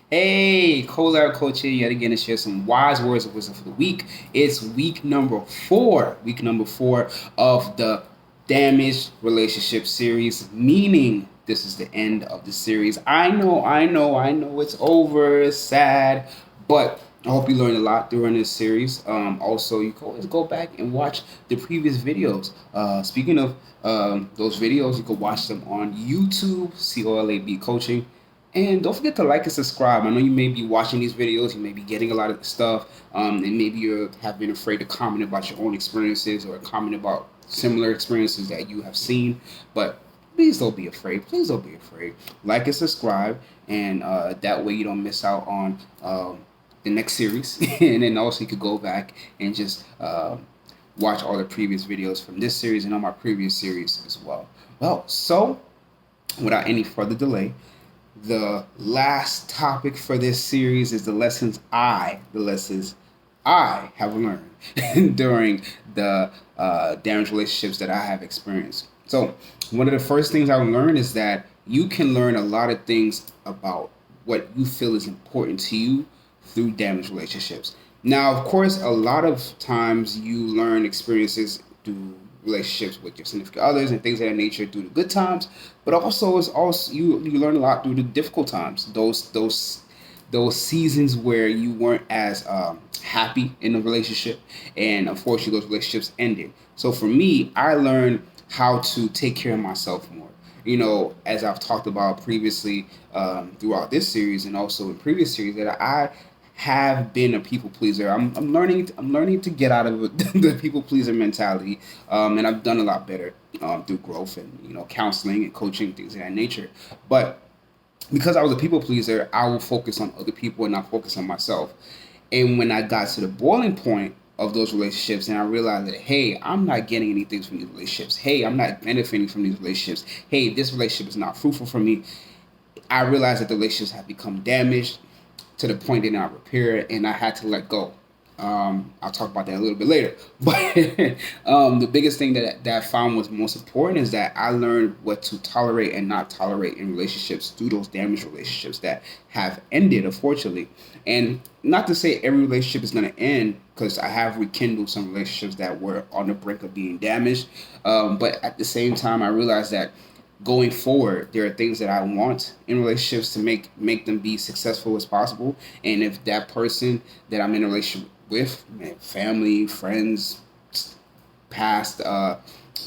Hey, Colabcoaching yet again to share some wise words of wisdom for the week. It's week number four of the damaged relationship series, meaning this is the end of the series. I know it's over, it's sad, but I hope you learned a lot during this series. Also, you can always go back and watch the previous videos. Speaking of those videos, you can watch them on YouTube, COLAB Coaching. And don't forget to like and subscribe. I know you may be watching these videos, you may be getting a lot of stuff, and maybe you have been afraid to comment about your own experiences or comment about similar experiences that you have seen. But please don't be afraid. Please don't be afraid. Like and subscribe, and that way you don't miss out on the next series. And then also you could go back and just watch all the previous videos from this series and on my previous series as well. Well, so without any further delay, the last topic for this series is the lessons I have learned during the damaged relationships that I have experienced. So, one of the first things I learned is that you can learn a lot of things about what you feel is important to you through damaged relationships. Now, of course, a lot of times you learn experiences through relationships with your significant others and things of that nature through the good times, but also it's also you learn a lot through the difficult times. Those seasons where you weren't as happy in a relationship, and unfortunately those relationships ended. So for me, I learned how to take care of myself more. As I've talked about previously throughout this series and also in previous series, that I have been a people pleaser. I'm learning to get out of the people pleaser mentality, and I've done a lot better through growth and counseling and coaching, things of that nature. But because I was a people pleaser, I will focus on other people and not focus on myself. And when I got to the boiling point of those relationships, and I realized that, hey, I'm not getting anything from these relationships. Hey, I'm not benefiting from these relationships. Hey, this relationship is not fruitful for me. I realized that the relationships had become damaged to the point they not repair it, and I had to let go. I'll talk about that a little bit later. But the biggest thing that I found was most important is that I learned what to tolerate and not tolerate in relationships through those damaged relationships that have ended, unfortunately. And not to say every relationship is going to end, because I have rekindled some relationships that were on the brink of being damaged. But at the same time, I realized that going forward, there are things that I want in relationships to make them be successful as possible. And if that person that I'm in a relationship with, family, friends, past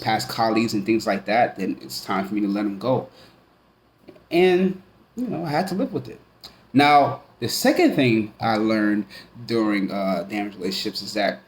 past colleagues, and things like that, then it's time for me to let them go. And I had to live with it. Now, the second thing I learned during damaged relationships is that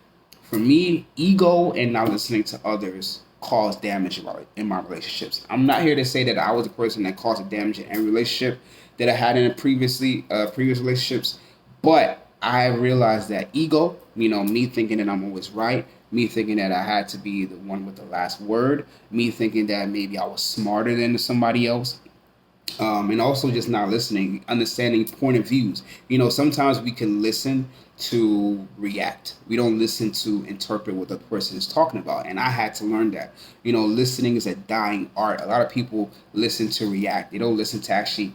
for me, ego and not listening to others caused damage in my relationships. I'm not here to say that I was the person that caused the damage in every relationship that I had in previous relationships, but I realized that ego, me thinking that I'm always right, me thinking that I had to be the one with the last word, me thinking that maybe I was smarter than somebody else, and also just not listening, understanding point of views. Sometimes we can listen to react. We don't listen to interpret what the person is talking about. And I had to learn that. Listening is a dying art. A lot of people listen to react. They don't listen to actually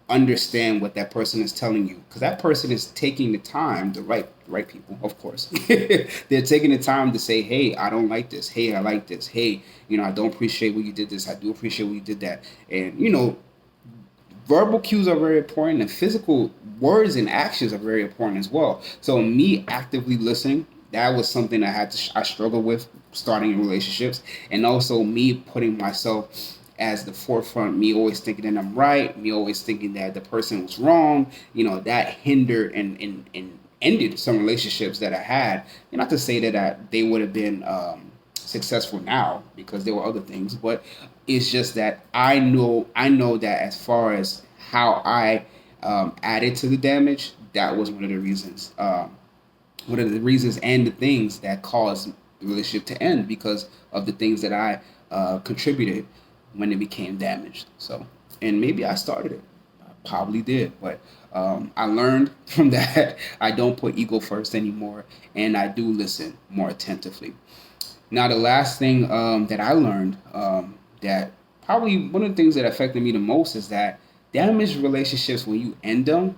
understand what that person is telling you, because that person is taking the time, the right people, of course. They're taking the time to say, hey, I don't like this, hey, I like this, hey, I don't appreciate what you did this, I do appreciate what you did that. And verbal cues are very important, and physical words and actions are very important as well. So me actively listening, that was something I struggled with starting in relationships. And also me putting myself as the forefront, me always thinking that I'm right, me always thinking that the person was wrong, that hindered and ended some relationships that I had. And not to say that they would have been successful now, because there were other things, but it's just that I know that as far as how I added to the damage, that was one of the reasons and the things that caused the relationship to end, because of the things that I contributed when it became damaged. So, and maybe I started it, I probably did, but I learned from that. I don't put ego first anymore, and I do listen more attentively. Now, the last thing that I learned, that probably one of the things that affected me the most, is that damaged relationships, when you end them,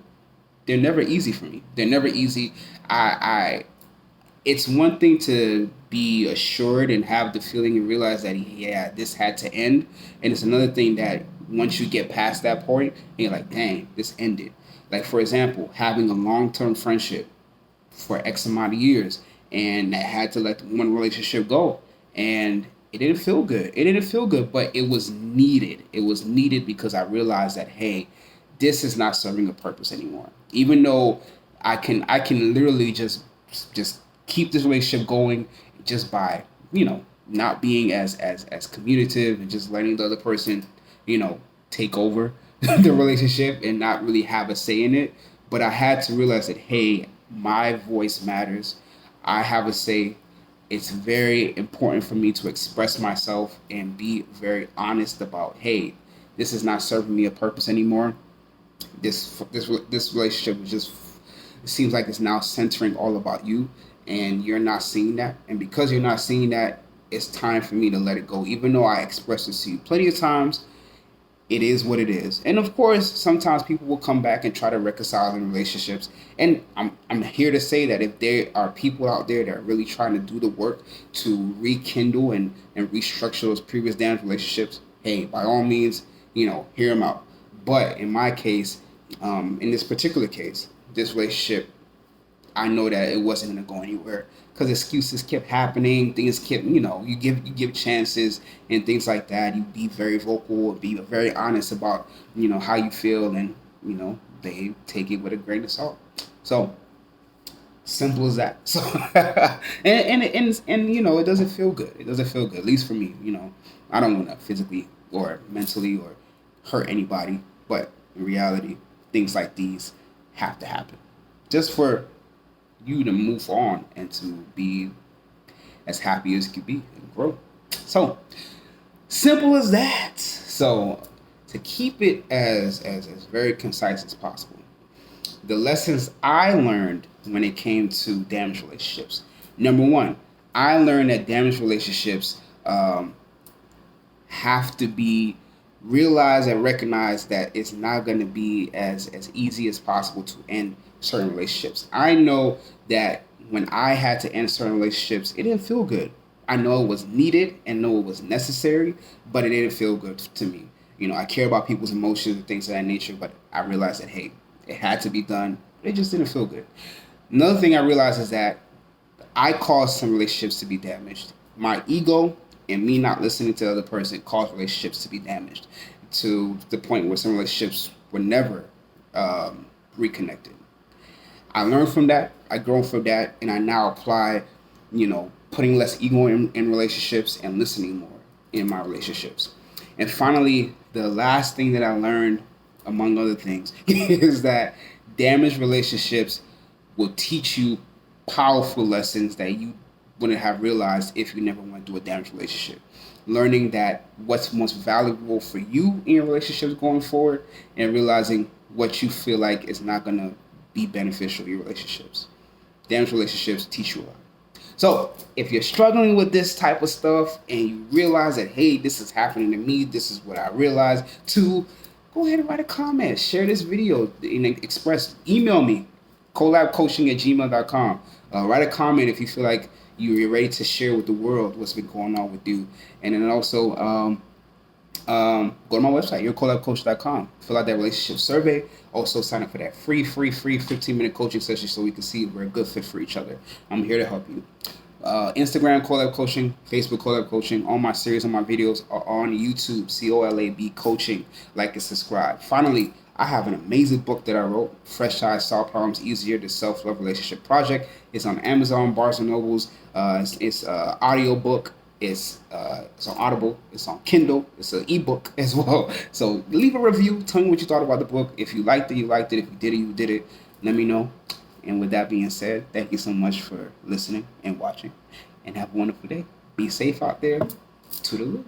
they're never easy for me. They're never easy. I it's one thing to be assured and have the feeling and realize that yeah, this had to end, and it's another thing that once you get past that point, you're like, dang, this ended. Like for example, having a long term friendship for X amount of years, and I had to let one relationship go, and it didn't feel good. It didn't feel good, but it was needed. It was needed because I realized that hey, this is not serving a purpose anymore. Even though I can literally just keep this relationship going just by not being as communicative and just letting the other person you know take over the relationship and not really have a say in it. But I had to realize that hey, my voice matters. I have a say. It's very important for me to express myself and be very honest about hey, this is not serving me a purpose anymore. This relationship is just, it seems like it's now centering all about you, and you're not seeing that. And because you're not seeing that, it's time for me to let it go. Even though I expressed this to you plenty of times, it is what it is. And of course, sometimes people will come back and try to reconcile in relationships. And I'm here to say that if there are people out there that are really trying to do the work to rekindle and restructure those previous damaged relationships, hey, by all means, hear them out. But in my case, in this particular case, this relationship, I know that it wasn't going to go anywhere because excuses kept happening. Things kept, you give chances and things like that. You be very vocal, be very honest about, how you feel, and they take it with a grain of salt. So simple as that. So and it doesn't feel good. It doesn't feel good. At least for me, I don't want to physically or mentally or hurt anybody. But in reality, things like these have to happen just for you to move on and to be as happy as you can be and grow. So simple as that. So to keep it as very concise as possible, the lessons I learned when it came to damaged relationships. Number one, I learned that damaged relationships have to be realized and recognized that it's not going to be as easy as possible to end certain relationships. I know that when I had to end certain relationships, it didn't feel good. I know it was needed and know it was necessary, but it didn't feel good to me. I care about people's emotions and things of that nature, but I realized that hey, it had to be done. It just didn't feel good. Another thing I realized is that I caused some relationships to be damaged. My ego and me not listening to the other person caused relationships to be damaged to the point where some relationships were never reconnected. I learned from that. I grown from that, and I now apply, putting less ego in relationships and listening more in my relationships. And finally, the last thing that I learned, among other things, is that damaged relationships will teach you powerful lessons that you wouldn't have realized if you never went through a damaged relationship. Learning that what's most valuable for you in your relationships going forward, and realizing what you feel like is not going to be beneficial in your relationships. Damaged relationships teach you a lot. So if you're struggling with this type of stuff and you realize that, hey, this is happening to me, this is what I realized, too, go ahead and write a comment. Share this video and email me, colabcoaching@gmail.com. Write a comment if you feel like you're ready to share with the world what's been going on with you. And then also go to my website, yourcolabcoach.com. Fill out that relationship survey. Also sign up for that free 15-minute coaching session so we can see if we're a good fit for each other. I'm here to help you. Instagram, Colab Coaching. Facebook, Colab Coaching. All my series, all my videos are on YouTube, COLAB Coaching. Like and subscribe. Finally, I have an amazing book that I wrote, Fresh Eyes Solve Problems Easier, the Self-Love Relationship Project. It's on Amazon, Barnes & Nobles. It's an audio book. It's on Audible. It's on Kindle. It's an ebook as well. So leave a review. Tell me what you thought about the book. If you liked it, you liked it. If you did it, you did it. Let me know. And with that being said, thank you so much for listening and watching. And have a wonderful day. Be safe out there. Toodaloo.